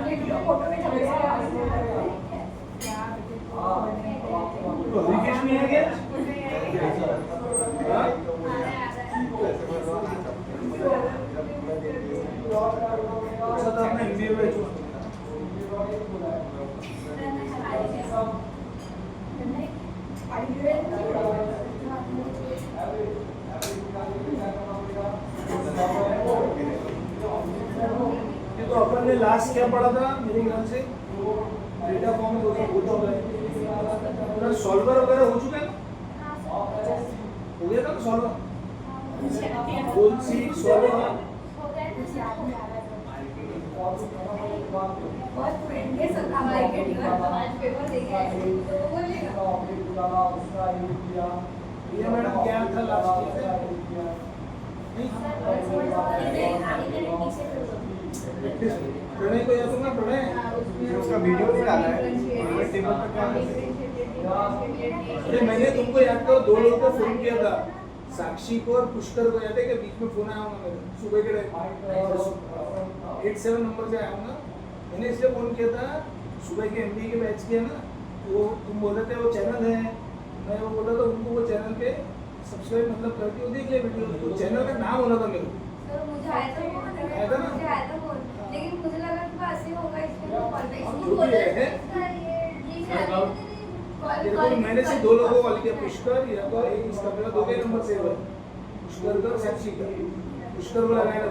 Photo में चले रिकेश नहीं है क्या? हाँ? अच्छा तो आपने MBA में जो ये तो अपन ने लास्ट क्या पढ़ा था मेरे ख्याल से डेटा फॉर्म हो चुका है, सॉल्वर वगैरह हो चुका है ना? हो गया था ना सॉल्वर? कौन सी सॉल्वर? ये मैडम क्या था लास्ट प्रणय को याद होगा? प्रणय उसका वीडियो भी डाला है टेबल पर क्या अरे मैंने तुमको याद करो, दो लोगों को फोन किया था, साक्षी को और पुष्कर को। याद है कि बीच में फोन आया होगा मेरा सुबह के टाइम 87 नंबर से आया होगा। मैंने इसलिए फोन किया था, सुबह के MBA के बैच किया ना, वो तुम बोल रहे थे वो चैनल है, मैं वो बोला था उनको वो चैनल पे सब्सक्राइब मतलब करके वो देख ले वीडियो। तो चैनल का नाम होना था मेरे को। सर मुझे आया था फोन, लेकिन मुझे लगा कि बस ऐसे होगा इसलिए मैं कॉल बैक जो भी है मैंने सिर्फ दो लोगों को कॉल किया, पुष्कर या तो एक इसका मेरा दो के नंबर सेव है, पुष्कर का और साक्षी का। पुष्कर को लगाया था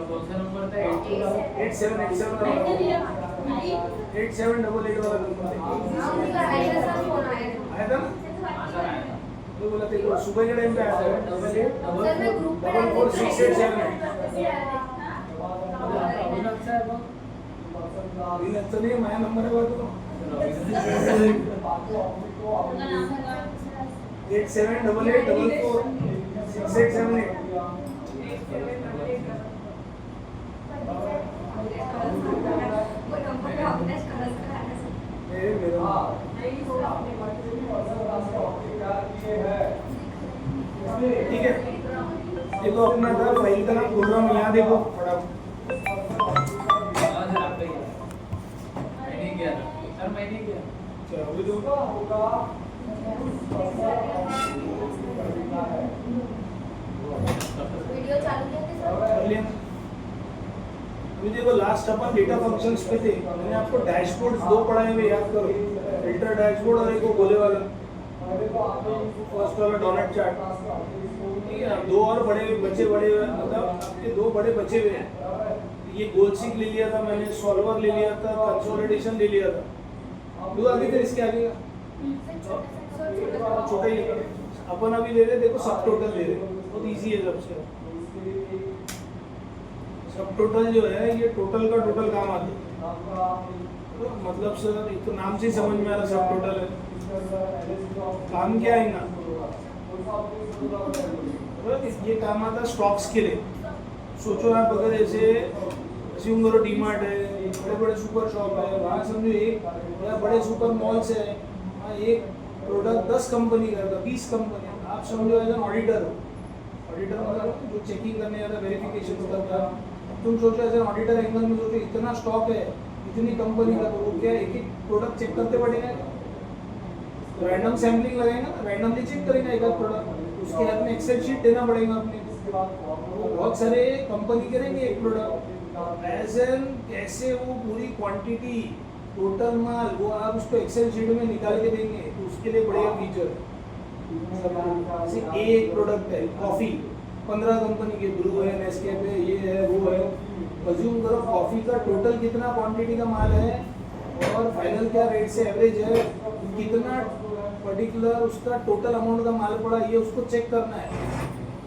कौन सा नंबर था? 8788 वाला नंबर आया था ना? तो बोला थे सुबह के टाइम पे आया था 884687 नहीं माया नंबर है वो तो 8788446878 ठीक है। देखो अपना था फाइल का नाम बोल रहा हूँ, यहाँ देखो फटाफट। मैंने किया चलो अभी दो वीडियो चालू किया थे सर। कर लिया। अभी देखो लास्ट अपन डेटा फंक्शंस पे थे, मैंने आपको डैशबोर्ड्स दो पढ़ाए हुए याद करो, फिल्टर डैशबोर्ड और एक वो गोले वाला, फर्स्ट वाला डोनट चार्ट। ठीक है, दो और बड़े बच्चे बड़े मतलब आपके दो बड़े बचे हुए हैं। ये गोलसीक ले लिया था मैंने, सॉल्वर ले लिया था, कंसोलिडेशन ले लिया था। दो आगे थे, इसके आगे का छोटा ही लेकर अपन अभी ले रहे, देखो सब टोटल ले रहे, बहुत इजी है सबसे। सब टोटल जो है ये टोटल का टोटल काम आता है, तो मतलब सर एक तो नाम से ही समझ में आ रहा सब टोटल है। काम क्या है ना, ये काम आता है स्टॉक्स के लिए। सोचो आप अगर ऐसे अज्यूम करो डीमार्ट है, बड़े बड़े सुपर शॉप है, वहाँ समझो एक या बड़े सुपर मॉल्स है, वहाँ एक प्रोडक्ट 10 कंपनी का 20 कंपनी, आप समझो एज एन ऑडिटर हो। ऑडिटर मतलब जो चेकिंग करने जाता है, वेरिफिकेशन करता है। तुम सोचो एज एन ऑडिटर एंगल में सोचो इतना स्टॉक है इतनी कंपनी का, तो वो क्या एक एक प्रोडक्ट चेक करते पड़ेगा, रैंडम सैम्पलिंग लगाएगा, रैंडमली चेक करेगा एक आध प्रोडक्ट, उसके हाथ में एक्सेल शीट देना पड़ेगा अपने को। बहुत सारे कंपनी करेंगे एक प्रोडक्ट एज एन, कैसे वो पूरी क्वांटिटी टोटल माल वो आप उसको एक्सेल शीट में निकाल के देंगे, तो उसके लिए बढ़िया फीचर है। जैसे एक प्रोडक्ट है कॉफी, 15 कंपनी के, ब्रू है, नेस्कैफे है, ये है वो है। अज्यूम करो कॉफी का टोटल कितना क्वांटिटी का माल है और फाइनल क्या रेट से एवरेज है, कितना पर्टिकुलर उसका टोटल अमाउंट का माल पड़ा, ये उसको चेक करना है।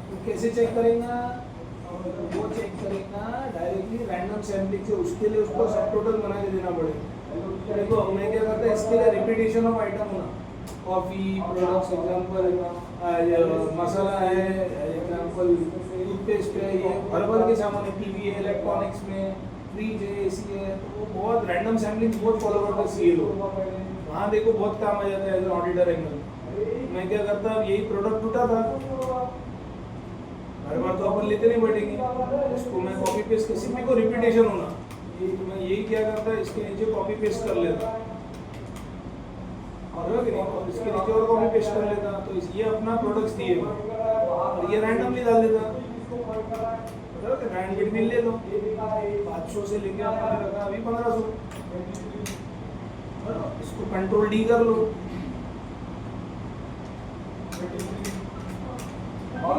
तो कैसे चेक करेगा? वो चेक करेगा डायरेक्टली रैंडम सैम्पलिंग से, उसके लिए उसको सब टोटल बना के देना पड़ेगा। देखो मैं क्या करता है, इसके लिए रिपीटेशन ऑफ आइटम होना, कॉफी प्रोडक्ट्स एग्जांपल मसाला है, एग्जांपल टूथपेस्ट है, ये हर भर के सामान है, टीवी है, इलेक्ट्रॉनिक्स में फ्रिज है, एसी है, तो वो बहुत रैंडम सैम्पलिंग बहुत फॉलो करता है सीए लोग। वहाँ देखो बहुत काम आ जाता है एज एन ऑडिटर एंगल। मैं क्या करता, यही प्रोडक्ट टूटा था, हर बार तो अपन लेते नहीं बैठेंगे, उसको मैं कॉपी पेस्ट कर, सिर्फ को रिपीटेशन होना, मैं यही क्या करता है, इसके नीचे कॉपी पेस्ट कर लेता, और इसके नीचे और कॉपी पेस्ट कर लेता, तो ये अपना प्रोडक्ट्स दिए और ये रैंडमली डाल देता, रैंड बिटवीन ले लो, 500 से लेके आपने रखा अभी 1500, इसको कंट्रोल डी कर लो,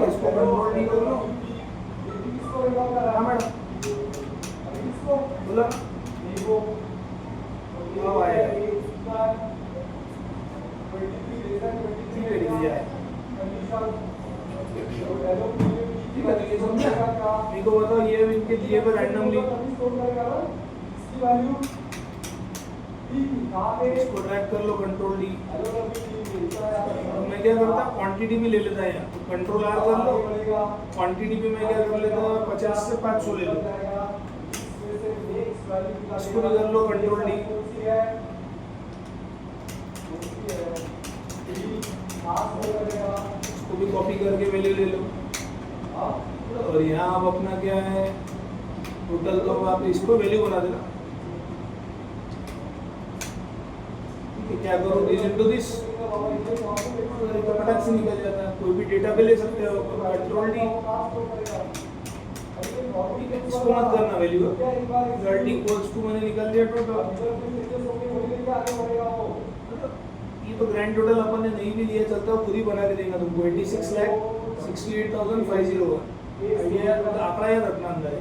इसको कंट्रोल डी कर लो। हाँ मैडम बोला अब आएगा, ठीक है दिया है, ठीक है, तो ये समझा। मेरे को बताओ ये इनके दिए पर रैंडमली इसको ट्रैक कर लो, कंट्रोल डी। मैं क्या करता, क्वांटिटी भी ले लेता है यहाँ, तो कंट्रोल आर कर लो, क्वांटिटी भी मैं क्या कर लेता हूँ 50 से 500 ले लो, इसको भी कर लो कंट्रोल डी, इसको भी कॉपी करके वैल्यू ले लो, और यहाँ अब अपना क्या है टोटल, तो आप इसको वैल्यू बना देना, क्या करो दिस इनटू दिस, फटाक से निकल जाता है, कोई भी डेटा पे ले सकते हो, कंट्रोल डी, इसको मत करना वैल्यू, रिजल्ट इक्वल्स टू मैंने निकाल दिया टोटल, ये तो ग्रैंड टोटल अपन ने नहीं भी लिया चलता, खुद ही बना के देगा तुमको 86,68,501, आइडिया आंकड़ा याद रखना अंदर है।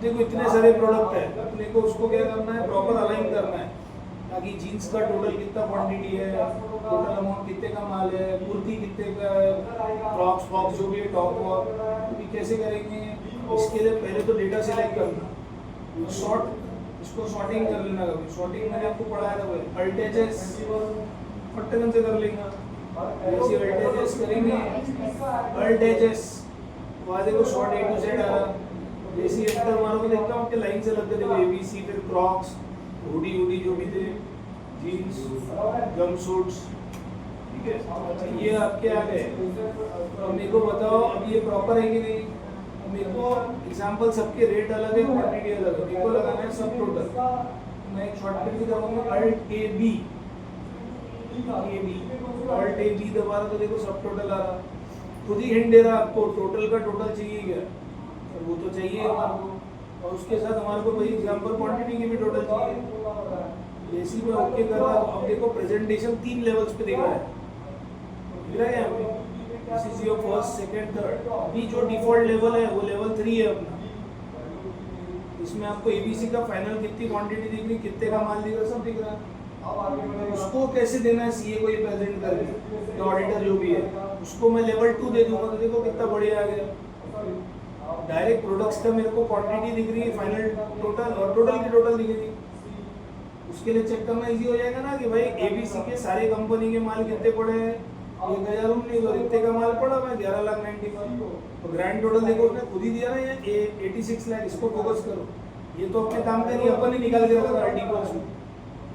देखो इतने सारे प्रोडक्ट है, अपने को उसको क्या करना है, प्रॉपर अलाइन करना है, ताकि जीन्स का टोटल कितना क्वांटिटी है, टोटल अमाउंट कितने का माल है, कुर्ती कितने का है, फ्रॉक्स बॉक्स जो भी है, टॉप वॉक, तो कैसे करेंगे, इसके लिए पहले तो डेटा सिलेक्ट करना, शॉर्ट, इसको शॉर्टिंग कर लेना, कभी शॉर्टिंग मैंने आपको पढ़ाया था भाई, अल्टेजेस फटकन से कर लेंगे, जैसे अल्टेजेस करेंगे, अल्टेजेस वहाँ देखो शॉर्ट ए टू जेड आ रहा, जैसे एंटर मारोगे देखता हूँ आपके लाइन से लग गए, देखो एबीसी, फिर क्रॉक्स, हुडी जो भी थे, जीन्स, जंप सूट्स, ठीक है, अच्छा ये आपके आ गए, तो मेरे को बताओ अब ये प्रॉपर है कि नहीं, मेरे को एग्जांपल सबके रेट अलग है, क्वांटिटी अलग है, मेरे को लगाना है सब टोटल, मैं एक शॉर्टकट भी दबाऊंगा alt A B, alt A B दबा रहा तो देखो सब टोटल आ रहा, खुद ही हिंट दे रहा आपको टोटल का टोटल चाहिए क्या, और वो तो चाहिए हमारे को, और उसके साथ हमारे को वही एग्जांपल क्वांटिटी की भी टोटल चाहिए, जैसी में ओके कर रहा, अब देखो प्रेजेंटेशन 3 लेवल्स पे दिख रहा है, दिख रहा है यहाँ पे, this is your first second third, अभी जो डिफॉल्ट लेवल है वो लेवल 3 है अपना, इसमें आपको एबीसी का फाइनल कितनी क्वांटिटी दिख रही, कितने का माल दिख रहा, सब दिख रहा है, उसको कैसे देना है सीए को ये प्रेजेंट करके, ऑडिटर जो भी है उसको मैं लेवल 2 दे दूंगा, तो देखो कितना बढ़िया आ गया, डायरेक्ट प्रोडक्ट्स का मेरे को क्वांटिटी दिख रही है, फाइनल टोटल और टोटल की टोटल दिख रही है, उसके लिए चेक करना इजी हो जाएगा ना कि भाई एबीसी के सारे कंपनी के माल कितने पड़े हैं, 1019 और इतने का माल पड़ा मैं 11,91,000, तो ग्रैंड टोटल देखो उसने खुद ही दिया ना, ये 86 लाख, इसको फोकस करो, ये तो अपने काम का नहीं, अपन ही निकाल के रखा था आर्टिकल्स में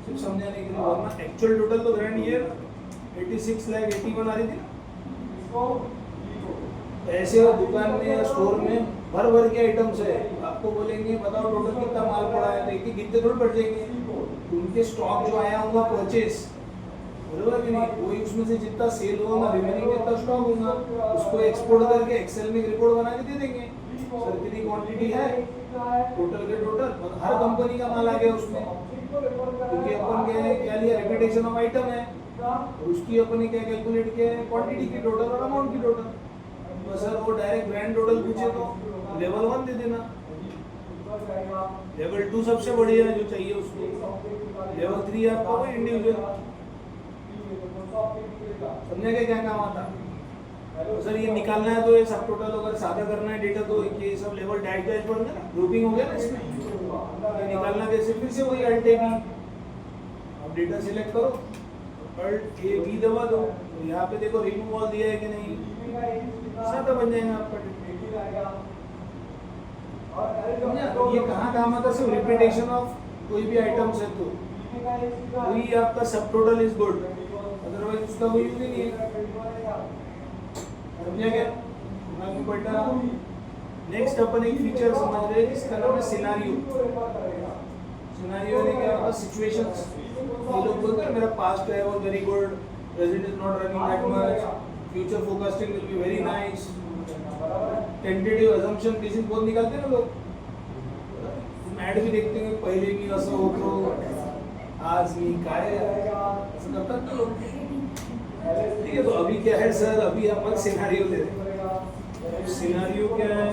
सिर्फ समझाने के लिए, वरना एक्चुअल टोटल तो ग्रैंड ये 86 लाख 81 आ रही थी, ऐसे दुकान में या स्टोर में भर के आइटम्स है, आपको बोलेंगे बताओ टोटल कितना माल पड़ा है, तो एक गिनते थोड़ी पड़ जाएंगे, उनके स्टॉक जो आया होगा परचेस, बरोबर कि नहीं, वही उसमें से जितना सेल होगा रिमेनिंग जितना स्टॉक होगा उसको एक्सपोर्ट करके एक्सेल में रिपोर्ट बना के दे देंगे, सर कितनी क्वांटिटी है, टोटल के टोटल हर कंपनी का माल आ गया उसमें, क्योंकि अपन क्या लिया, रेपुटेशन ऑफ आइटम है, और उसकी अपन ने क्या कैलकुलेट किया है, क्वांटिटी की टोटल और अमाउंट की टोटल, तो सर वो डायरेक्ट ग्रैंड टोटल पूछे तो लेवल 1 दे देना, लेवल 2 सबसे बढ़िया है जो चाहिए उसको, लेवल 3 आपका वो इंडिविजुअल, समझे क्या क्या काम आता, तो सर ये निकालना है तो ये सब टोटल अगर सादा करना है डेटा तो ये सब लेवल डैशबोर्ड में ना ग्रुपिंग हो गया ना इसमें, ये निकालना कैसे, फिर से वही अल्ट ए बी, अब डेटा सिलेक्ट करो, अल्ट ए बी दबा दो, तो यहाँ पे देखो रिमूव ऑल दिया है कि नहीं, सादा बन जाएगा आपका, ये कहाँ काम आता है, सिर्फ रिपीटेशन ऑफ कोई भी आइटम्स है तो वही आपका सब टोटल इज गुड, अदरवाइज उसका कोई यूज ही नहीं है, समझा क्या, मैं बेटा नेक्स्ट अपन एक फीचर समझ रहे हैं जिसका नाम है सिनारियो, सिनेरियो ने क्या होता सिचुएशंस, ये लोग बोलते हैं मेरा पास्ट है वो very good, present is not running that much, future forecasting will be very nice, tentative assumption basis बहुत निकालते हैं ना लोग. तुम ऐड भी देखते हैं पहले मी असं होतो, आज मी काय असं करतात ना लोग. ठीक है, तो अभी क्या है सर, अभी अपन सिनेरियो ले रहे हैं. सिनेरियो क्या है?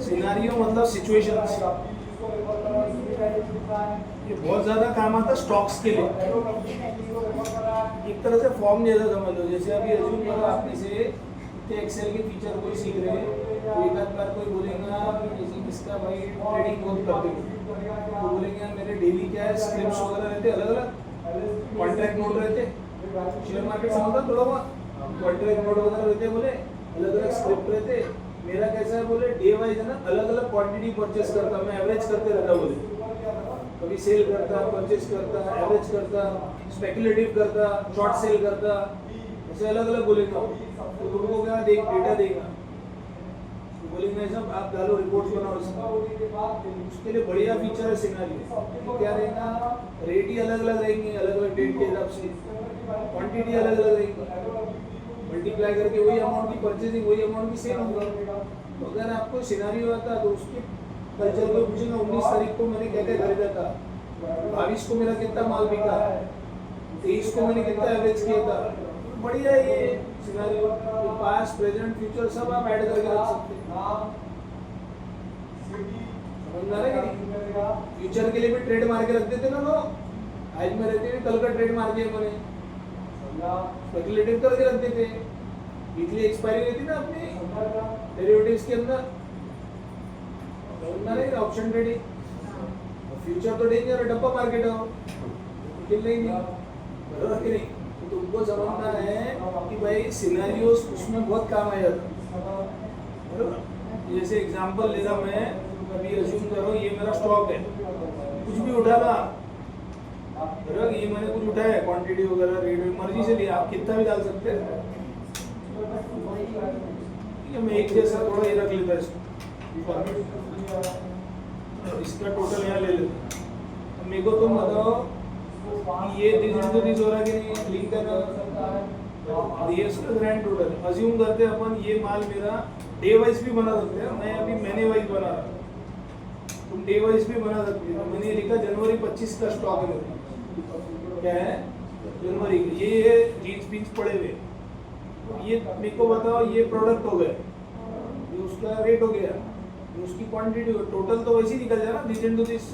सिनेरियो मतलब सिचुएशंस. ये बहुत ज्यादा काम आता है स्टॉक्स के लिए. एक तरह से फॉर्म जैसा समझ लो. जैसे अभी अज्यूम करो आप में से एक्सेल के फीचर कोई सीख रहे हैं, तो एक आध बार कोई बोलेगा जैसे किसका भाई ट्रेडिंग बहुत करते हैं, तो बोलेंगे मेरे डेली क्या है स्क्रिप्ट्स वगैरह रहते अलग अलग, कॉन्ट्रैक्ट नोट रहते, शेयर मार्केट समझता थोड़ा बहुत, कॉन्ट्रैक्ट नोट वगैरह रहते, बोले अलग अलग स्क्रिप्ट रहते. मेरा कैसा है बोले डे वाइज है ना, अलग अलग क्वांटिटी परचेस करता, मैं एवरेज करते रहता. बोले कभी सेल करता, परचेस करता, एवरेज करता, स्पेकुलेटिव करता, शॉर्ट सेल करता, ऐसे अलग अलग बोलेगा. तो तुमको क्या देख डेटा देगा, तो बोलेंगे सब आप डालो रिपोर्ट्स बनाओ इसका. उसके लिए बढ़िया फीचर है सिनेरियो. क्या रहेगा, रेट ही अलग अलग रहेंगे, अलग अलग डेट के हिसाब से, क्वांटिटी अलग अलग रहेगी, मल्टीप्लाई करके वही अमाउंट की परचेसिंग वही अमाउंट की सेल होगा. तो अगर आपको सिनेरियो आता तो उसके कल्चर को पूछेगा 19 तारीख को मैंने क्या क्या खरीदा था, 22 को मेरा कितना माल बिका, 23 को मैंने कितना एवरेज किया था. बढ़िया है ये सिनेरियो. तो पास्ट प्रेजेंट फ्यूचर सब आप ऐड करके रख सकते हैं. समझ रहे हैं? फ्यूचर के लिए भी ट्रेड मार के रख देते ना लोग. आज में रहते हुए कल का ट्रेड मार दिया मैंने, स्पेकुलेटिव करके रख देते. वीकली एक्सपायरी रहती ना अपनी डेरिवेटिव्स के अंदर, ऑप्शन ट्रेडिंग. फ्यूचर तो डेंजर है, डब्बा मार्केट हो, किल नहीं बराबर कि नहीं. तो तुमको समझना है कि भाई सिनेरियोस उसमें बहुत काम आ जाता है. जैसे एग्जांपल ले रहा मैं, अभी अज्यूम करो ये मेरा स्टॉक है, कुछ भी उठा ला, बराबर ये मैंने कुछ उठाया है, क्वांटिटी वगैरह रेट मर्जी से लिया, आप कितना भी डाल सकते हैं. मैं एक जैसा थोड़ा ये रख लेता है इसका टोटल यहाँ ले लेते. मेरे को तुम बताओ कि ये दिस हो रहा कि नहीं, लिंक करना. ये इसका ग्रैंड टोटल अज्यूम करते हैं अपन, ये माल मेरा डे वाइज भी बना सकते हैं. मैं अभी महीने वाइज बना रहा, तुम डे वाइज भी बना सकते हो. मैंने लिखा जनवरी 25 का स्टॉक है मेरा. क्या है जनवरी का, ये जीन्स पीन्स पड़े हुए, ये मेरे को बताओ ये प्रोडक्ट हो गए, ये उसका रेट हो गया, ये उसकी क्वांटिटी हो, टोटल तो वैसे ही निकल जाए ना दिस इनटू दिस.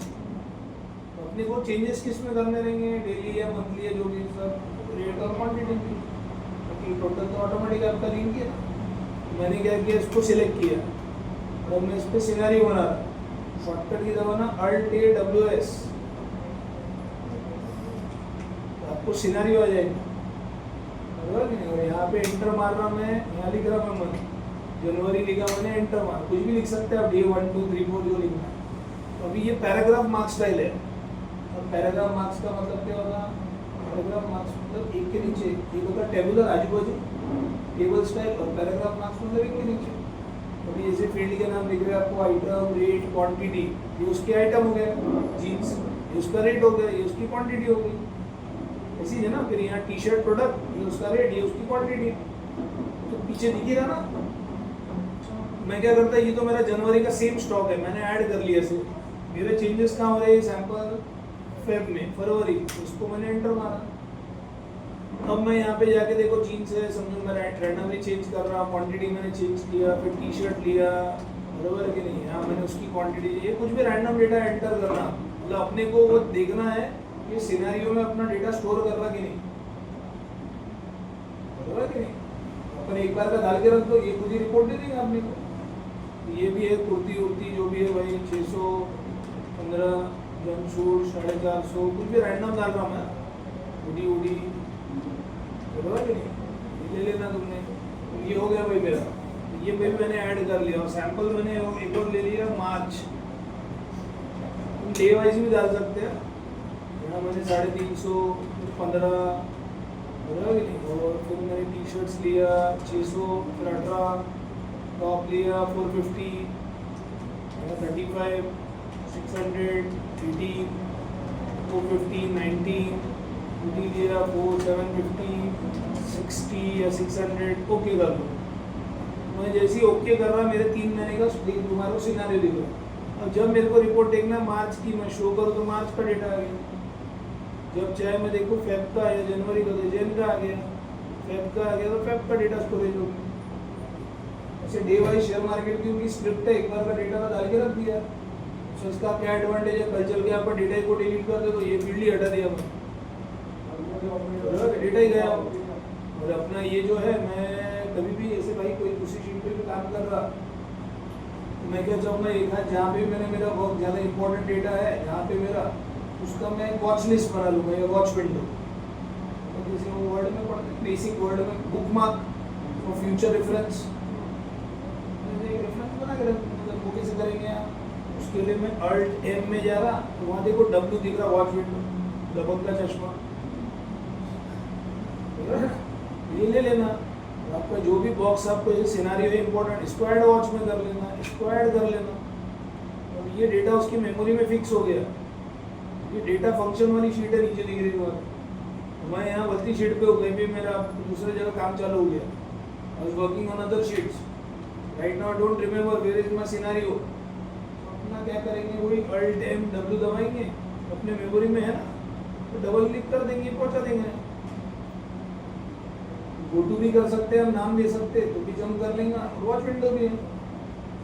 अपने को चेंजेस किस में करने रहेंगे, डेली या मंथली या जो भी सब रेट और क्वांटिटी की, क्योंकि टोटल तो ऑटोमेटिक आपका लिंक है. मैंने क्या किया, इसको सिलेक्ट किया और मैं इस पर सिनेरियो बना रहा. शॉर्टकट की दबाना ALT-AWS, आपको सिनेरियो आ जाएगा. और यहाँ पे एंटर मार रहा मैं, यहाँ लिख रहा मैं मंथ, जनवरी लिखा मैंने, एंटर मार. कुछ भी लिख सकते हैं आप, डे 1 2 3 4 जो लिखना है. तो अभी ये पैराग्राफ मार्क स्टाइल है. और पैराग्राफ मार्क्स का मतलब क्या होगा, पैराग्राफ मार्क्स मतलब एक के नीचे एक होता है टेबुलर आजू बाजू टेबल स्टाइल, और पैराग्राफ मार्क्स मतलब एक के नीचे. अभी जैसे फील्ड के नाम लिख रहे हैं आपको, आइटम रेट क्वांटिटी, ये उसके आइटम हो गए जीन्स, ये उसका रेट हो गया, ये उसकी क्वांटिटी हो गई. ऐसी है ना. फिर यहाँ टी शर्ट प्रोडक्ट, ये उसका रेट, ये उसकी क्वांटिटी. तो पीछे दिखेगा ना. मैं क्या करता है, ये तो मेरा जनवरी का सेम स्टॉक है, मैंने ऐड कर लिया इसे. मेरे चेंजेस कहाँ हो रहे हैं, सैंपल फेब में, फरवरी, उसको मैंने एंटर मारा. अब मैं यहाँ पे जाके देखो जीन्स है, समझो मैं रैंडमली चेंज कर रहा, क्वांटिटी मैंने चेंज किया, फिर टी शर्ट लिया, बराबर कि नहीं. यहाँ मैंने उसकी क्वांटिटी, ये कुछ भी रैंडम डेटा एंटर करना, मतलब अपने को वो देखना है कि सिनेरियो में अपना डेटा स्टोर कर रहा कि नहीं, बराबर कि नहीं. अपन एक बार का डाल के रख दो, ये खुद ही रिपोर्ट दे देगा अपने को. ये भी है कुर्ती उर्ती जो भी है भाई, 615 जंपसूट 450, कुछ भी रैंडम डाल रहा मैं, उड़ी उड़ी, बराबर कि नहीं. ले लेना तुमने, ये हो गया भाई मेरा. ये भी मैंने ऐड कर लिया. और सैंपल मैंने एक और ले लिया मार्च. तुम डे वाइज भी डाल सकते हैं. यहाँ मैंने 350 15, बराबर कि नहीं. और फिर मैंने टी शर्ट्स लिया 600, फिर 18, टॉप लिया 450, 35, 600, 80, 450, 90, 80 दिया 750, 60 या 600 ओके कर दो। मैं जैसे ही ओके कर रहा मेरे 3 महीने का तुम्हारा सिनारियो दिख रहा। अब जब मेरे को रिपोर्ट देखना है मार्च की, मैं शो करूँ तो मार्च का डेटा आ गया। जब चाहे मैं देखूँ फेब का या जनवरी का तो जैन का आ गया, फेब का आ गया तो फेब का डेटा स्टोरेज हो गया। ऐसे डे वाइज शेयर मार्केट की उनकी स्क्रिप्ट है, एक बार का डेटा का डाल के रख दिया। तो इसका क्या एडवांटेज है, कल चल के आपका डेटा को डिलीट कर दे तो ये फील्ड ही हटा दिया मैं, डेटा ही गया। और अपना ये जो है, मैं कभी भी ऐसे भाई कोई दूसरी शीट पे भी काम कर रहा तो मैं क्या चाहूँगा, एक हाथ जहाँ पे मैंने मेरा बहुत ज़्यादा इंपॉर्टेंट डेटा है जहाँ पे मेरा, उसका मैं वॉच लिस्ट बना लूँगा या वॉच विंडो। तो जैसे वो वर्ड में पढ़ते हैं, बेसिक वर्ड में book mark for future reference, reference बना के मतलब वो कैसे करेंगे आप, उसके लिए मैं अल्ट एम में जा रहा तो वहाँ देखो डब्ल्यू दिख रहा, वॉच विंडो, डबल का चश्मा, ये ले लेना। आपका जो भी बॉक्स आपको ये सिनारियो है इंपॉर्टेंट, इसको ऐड वॉच में कर लेना, इसको ऐड कर लेना। और ये डेटा उसकी मेमोरी में फिक्स हो गया। ये डेटा फंक्शन वाली शीट है, नीचे दिख रही है। मैं यहाँ गलती शीट पे हो गई भी, मेरा दूसरे जगह काम चालू हो गया। I was working on other sheets, right now don't remember where is my scenario. अपना क्या करेंगे, वही अल्ट एम डब्ल्यू दबाएंगे, अपने मेमोरी में है ना, तो डबल क्लिक कर देंगे, पहुंचा देंगे। गो टू भी कर सकते हैं, हम नाम दे सकते हैं तो भी जम कर लेंगे, वॉच विंडो भी है।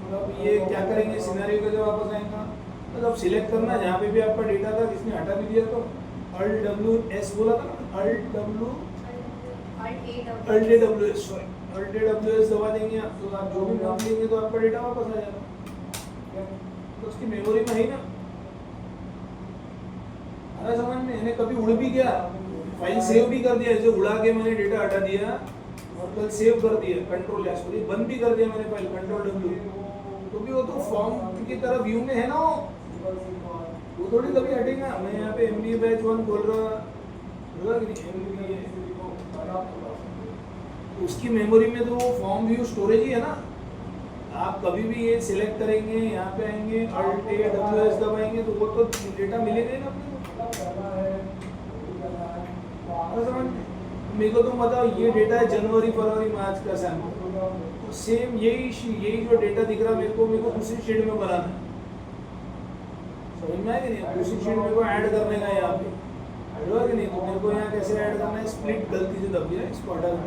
और अब ये क्या करेंगे, सिनेरियो के जब वापस आएगा तो अब सिलेक्ट करना जहाँ पे भी आपका डेटा था, किसने हटा भी दिया तो अल्ट डब्ल्यू एस बोला था ना, alt A W S, sorry alt A W S दबा देंगे आप, तो आप जो भी नाम देंगे तो आपका डेटा वापस आ जाएगा। तो उसकी मेमोरी में है ना, अरे समझ में, मैंने कभी उड़ भी गया, फाइल सेव भी कर दिया, ऐसे उड़ा के मैंने डेटा हटा दिया और कल सेव कर दिया कंट्रोल एस, बंद भी कर दिया मैंने फाइल कंट्रोल डब्ल्यू, तो भी वो तो फॉर्म की तरह व्यू में है ना, वो थोड़ी कभी हटेगा। मैं यहाँ पे एमबीए बैच 1 खोल रहा, उसकी मेमोरी में तो वो फॉर्म व्यू स्टोरेज ही है ना। आप कभी भी ये सिलेक्ट करेंगे, यहाँ पे आएंगे, अल्ट ए डब्ल्यू एस दबाएंगे तो वो तो डेटा मिलेगा ही ना अपने को। मेरे को तुम बताओ, ये डेटा है जनवरी फरवरी मार्च का सैंपल, तो सेम यही जो डेटा दिख रहा है मेरे को दूसरी शीट में बनाना है। समझ में आया कि नहीं, दूसरी शीट मेरे को ऐड करने का यहाँ पे है कि नहीं, तो मेरे को यहाँ कैसे ऐड करना है, स्प्लिट गलती से दब गया, इसको हटा देना।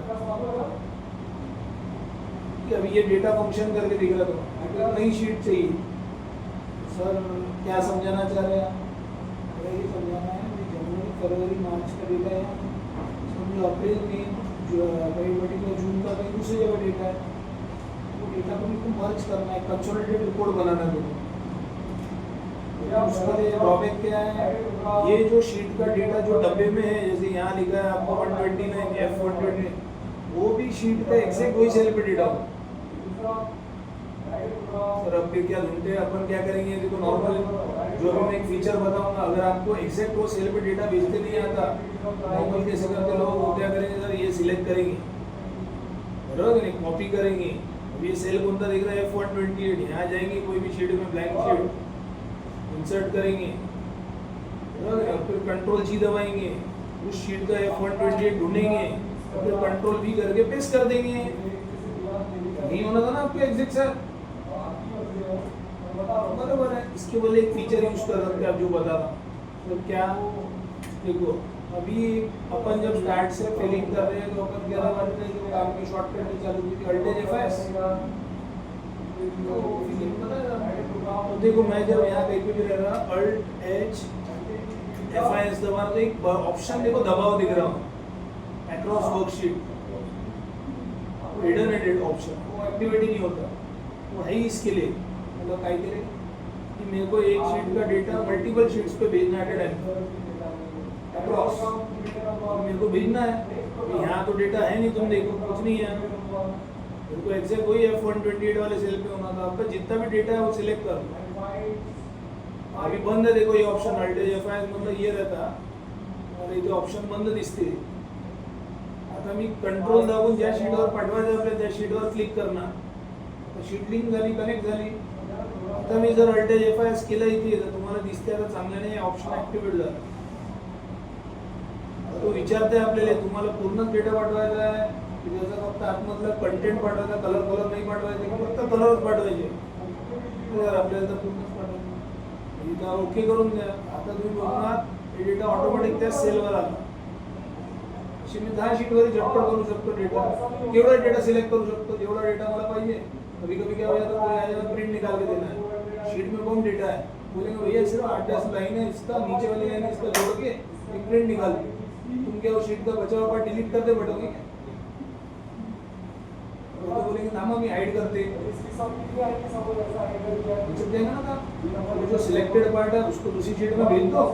अभी ये डेटा फंक्शन करके दिख रहा था, नई शीट चाहिए। सर क्या समझाना चाह रहे हैं आप? ये समझाना है जनवरी फरवरी मार्च का डेटा है, समझो अप्रैल में कहीं पर्टिकुलर जून का कहीं दूसरी जगह डेटा है, वो डेटा को भी मर्ज करना है, कंसोलिडेटेड रिपोर्ट बनाना है। उसका ड्रॉबैक क्या है, ये जो शीट का डेटा जो डब्बे में है, जैसे यहाँ लिखा है आपको 129 F120, वो भी शीट का एग्जैक्ट वही सेल पे डेटा हो। सर अब फिर क्या ढूंढते हैं अपन, क्या करेंगे, देखो नॉर्मल जो अभी मैं एक फीचर बताऊंगा, अगर आपको एग्जैक्ट वो सेल पे डेटा भेजते नहीं आता, नॉर्मल कैसे करते लोग, वो क्या करेंगे सर, ये सिलेक्ट करेंगे, बराबर नहीं, कॉपी करेंगे। अब ये सेल कौन सा दिख रहा है, F128, यहाँ जाएंगे कोई भी शीट में, ब्लैंक शीट इंसर्ट करेंगे, और फिर कंट्रोल जी दबाएंगे, उस शीट का F128 ढूंढेंगे, और फिर कंट्रोल भी करके पेस्ट कर देंगे। नहीं होना था ना आपको एग्जैक्ट सर, बराबर है। इसके बदले एक फीचर यूज कर सकते हैं आप जो बता रहा हूँ, तो क्या, देखो अभी अपन जब स्टार्ट से फिलिंग कर रहे हैं तो अपन 11 घंटे जो काम की शॉर्टकट में चालू की थी, अल्ट एफ तो देखो मैं जब यहाँ कहीं पे भी रह रहा, अल्ट एच एफ दबा तो एक ऑप्शन देखो दबाव दिख रहा हूँ across worksheet, hidden edit option, वो एक्टिवेट ही नहीं होता, वो है ही इसके लिए, मतलब क्या के लिए कि मेरे को एक शीट का डेटा मल्टीपल शीट्स पे भेजना है अक्रॉस, मेरे को भेजना है। यहाँ तो डेटा है नहीं, तुम देखो कुछ नहीं है, मेरे को एग्जैक्ट वही F128 वाले सेल पे होना था। आपका जितना भी डेटा है वो सिलेक्ट कर लो, अभी बंद है, देखो ये ऑप्शन अल्ट एफ मतलब ये रहता, और ये ऑप्शन बंद दिसते। आता मी कंट्रोल दाबून ज्या शीटवर पाठवायचं आपल्या त्या शीटवर क्लिक करणार, शीट लिंक झाली, कनेक्ट झाली। आता आता मी जर अल्टेज FIS केलं इथे तर तुम्हाला दिसते आता चांगल्याने ऑप्शन ऍक्टिव्हेट झालं. तो विचारते आपल्याला तुम्हाला पूर्ण डेटा पाठवायचा आहे की त्याचा फक्त आतमधला कंटेंट पाठवायचा, कलर नाही पाठवायचे की फक्त कलरच पाठवायचे. तर आपल्याला तर पूर्णच पाठवायचं. इथं ओके करून द्या. आता तुम्ही बघणार हे डेटा ऑटोमॅटिक त्या सेलवर आला. अशी मी 10 शीटवर झटपट करू शकतो डेटा. केवढा डेटा सिलेक्ट करू शकतो, जेवढा डेटा मला पाहिजे. कभी कभी क्या हो जाता है, कोई आ जाता प्रिंट निकाल के देना है, शीट में कौन डेटा है, बोलेंगे भैया सिर्फ 8-10 लाइन है, इसका नीचे वाली लाइन इसका जोड़ के एक प्रिंट निकाल दो. तुम क्या वो शीट का बचा हुआ पार्ट डिलीट करते बैठोगे क्या? तो बोलेंगे ना हम हाइड करते देंगे ना था. जो सिलेक्टेड पार्ट है उसको दूसरी शीट में भेज दो और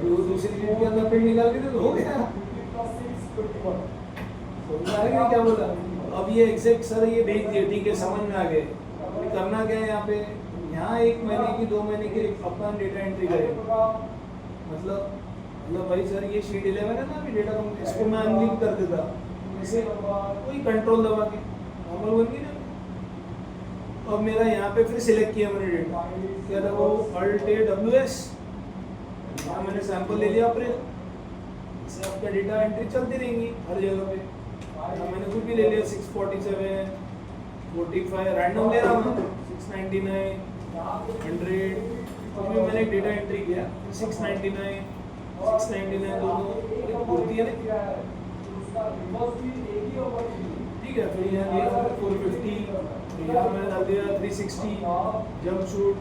वो दूसरी शीट के अंदर प्रिंट निकाल के दे तो हो गया. क्या बोला अब ये एग्जैक्ट सर ये भेज दिए, ठीक है समझ में आ गए. अभी करना क्या है यहाँ पे, यहाँ 1 महीने की 2 महीने की अपन डेटा एंट्री करें. मतलब भाई सर ये शीट 11 है ना, अभी डेटा इसको मैं अनलिंक कर देता ऐसे कोई कंट्रोल दबा के नॉर्मल बन गई ना. अब मेरा यहाँ पे फिर सिलेक्ट किया मैंने डेटा, क्या था वो ALT-WS. यहाँ मैंने सैंपल ले लिया अप्रैल. इससे आपका डेटा एंट्री चलती रहेंगी हर जगह पे. मैंने कुछ भी ले लिया 647, 45 रैंडम ले रहा हूँ, 699, 100. कुछ भी मैंने डेटा एंट्री किया 699, 699 दोनों होती है ना. ठीक है. फिर यहाँ लिया 450, यहाँ मैंने डाल दिया 360 जंप शूट.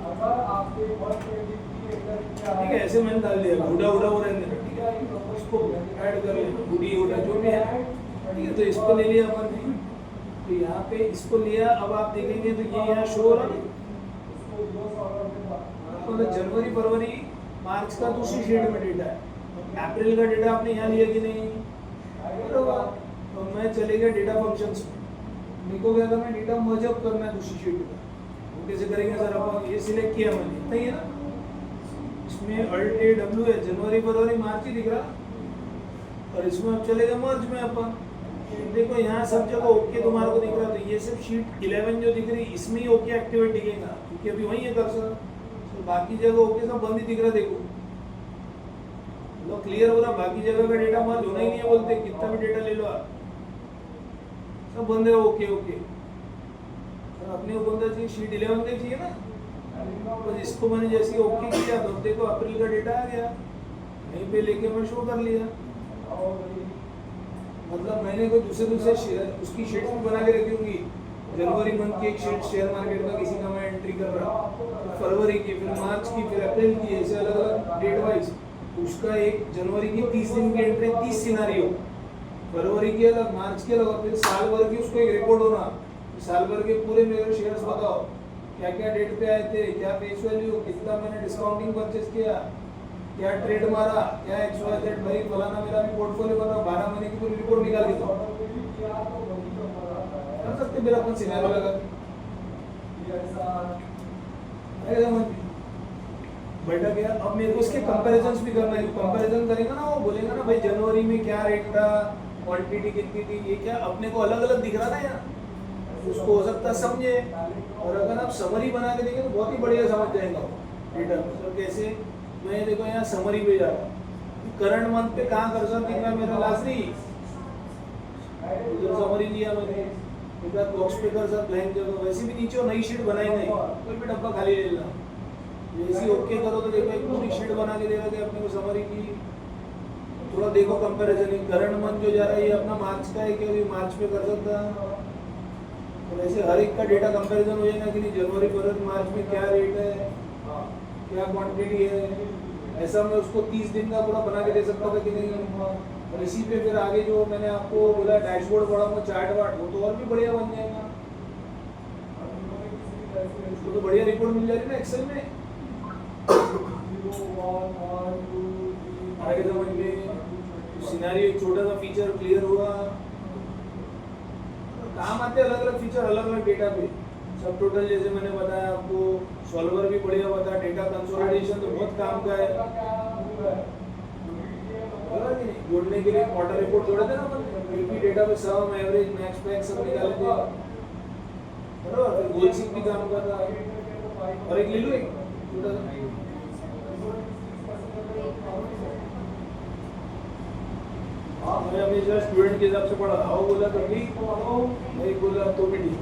ठीक है ऐसे मैंने डाल दिया. उड़ा वो रहने देना. ठीक है उसको ऐड कर लिया, गुडी उड़ा जो भी है. ठीक है तो इसको ले लिया अपन ने. तो यहाँ पे इसको लिया. अब आप देखेंगे तो ये यहाँ शो हो रहा है मतलब जनवरी फरवरी मार्च का दूसरी शीट में डेटा है. अप्रैल का डेटा आपने यहाँ लिया कि नहीं, बरोबर. तो मैं चले गया डेटा फंक्शंस में. मेरे को क्या करना है, डेटा मर्ज अप करना है दूसरी शीट में. वो कैसे करेंगे सर, अपन ये सिलेक्ट किया मैंने, सही है ना. इसमें ALT-W है, जनवरी फरवरी मार्च ही दिख रहा. और इसमें अब चलेगा मर्ज में अपन. देखो यहाँ सब जगह ओके तुम्हारे को दिख रहा. तो ये सिर्फ शीट 11 जो दिख रही इसमें ही ओके एक्टिवेट दिखेगा क्योंकि अभी वही है कर्सर. तो बाकी जगह ओके सब बंद ही दिख रहा. देखो लो क्लियर हो रहा. बाकी जगह का डेटा मर्ज होना ही नहीं है बोलते, कितना भी डेटा ले लो आप सब बंद है. ओके ओके सर अपने को बंदा चाहिए शीट 11 का चाहिए ना. तो इसको मैंने जैसे ओके किया तो देखो अप्रैल का डेटा आ गया. यहीं पे लेके मैं शो कर लिया. मतलब मैंने कोई दूसरे उसकी शीट्स भी बना के रखी होंगी. जनवरी मंथ की एक शीट शेयर मार्केट का किसी का मैं एंट्री कर रहा, फरवरी की, फिर मार्च की, फिर अप्रैल की, ऐसे अलग अलग डेट वाइज. उसका एक जनवरी की 30 दिन की एंट्री 30 सिनारियो, फरवरी की अलग, मार्च की अलग, और फिर साल भर की उसको एक रिपोर्ट होना. साल भर के पूरे मेरे शेयर्स बताओ क्या क्या डेट पे आए थे, क्या फेस वैल्यू, कितना मैंने डिस्काउंटिंग परचेज किया, क्या ट्रेड मारा, क्या XYZ. भाई फलाना मेरा भी पोर्टफोलियो बना 12 महीने की पूरी रिपोर्ट निकाल के दो कर सकते मेरा अपन सिनेरियो लगा बैठा गया. अब मेरे को इसके कंपैरिजंस भी करना है. कंपैरिजन करेंगे ना वो बोलेगा ना भाई जनवरी में क्या रेट था, क्वांटिटी कितनी थी, ये क्या अपने को अलग अलग दिख रहा था यार. उसको हो सकता है समझे. और अगर आप समरी बना के देंगे तो बहुत ही बढ़िया समझ जाएगा डेटा. तो कैसे मैं देखो यहाँ समरी पे जा रहा हूँ. करंट मंथ पे कहाँ कर्सर दिख रहा है मेरा, लास्ट उधर समरी लिया मैंने. एक बार बॉक्स पे कर्सर ब्लैंक जगह, वैसे भी नीचे नई शीट बनाई नहीं, कोई भी डब्बा खाली ले लेना. जैसे ओके करो तो देखो एक पूरी शीट बना के दे रहा है अपने को समरी की. थोड़ा देखो कंपैरिजन. करंट मंथ जो जा रहा है ये अपना मार्च का है, क्योंकि मार्च पे कर सकता है. तो वैसे हर एक का डेटा कंपैरिजन हो जाएगा कि नहीं, जनवरी फरवरी मार्च में क्या रेट है, क्या क्वांटिटी है. ऐसा मैं उसको 30 दिन का पूरा बना के दे सकता था कि नहीं. और इसी पे फिर आगे जो मैंने आपको बोला डैशबोर्ड पढ़ाऊंगा, चार्ट वार्ट, वो तो और भी बढ़िया बन जाएगा. उसको तो बढ़िया रिपोर्ट मिल जाएगी ना एक्सेल में. आगे समझ में सिनेरियो एक छोटा सा फीचर क्लियर हुआ. काम आते अलग अलग फीचर अलग अलग डेटा पे. सब टोटल जैसे मैंने बताया आपको, सॉल्वर भी बढ़िया बताया. डेटा कंसोलिडेशन तो बहुत काम का है. जोड़ने के लिए क्वार्टर रिपोर्ट जोड़े थे ना अपन, डेटा पे सम एवरेज मैक्स पैक सब निकाले थे, बराबर. गोल सीक भी काम का था. और एक ले लो एक छोटा सा। मैं अभी जरा स्टूडेंट के हिसाब से पढ़ा रहा हूँ, बोला तो ठीक, नहीं बोला तो भी ठीक।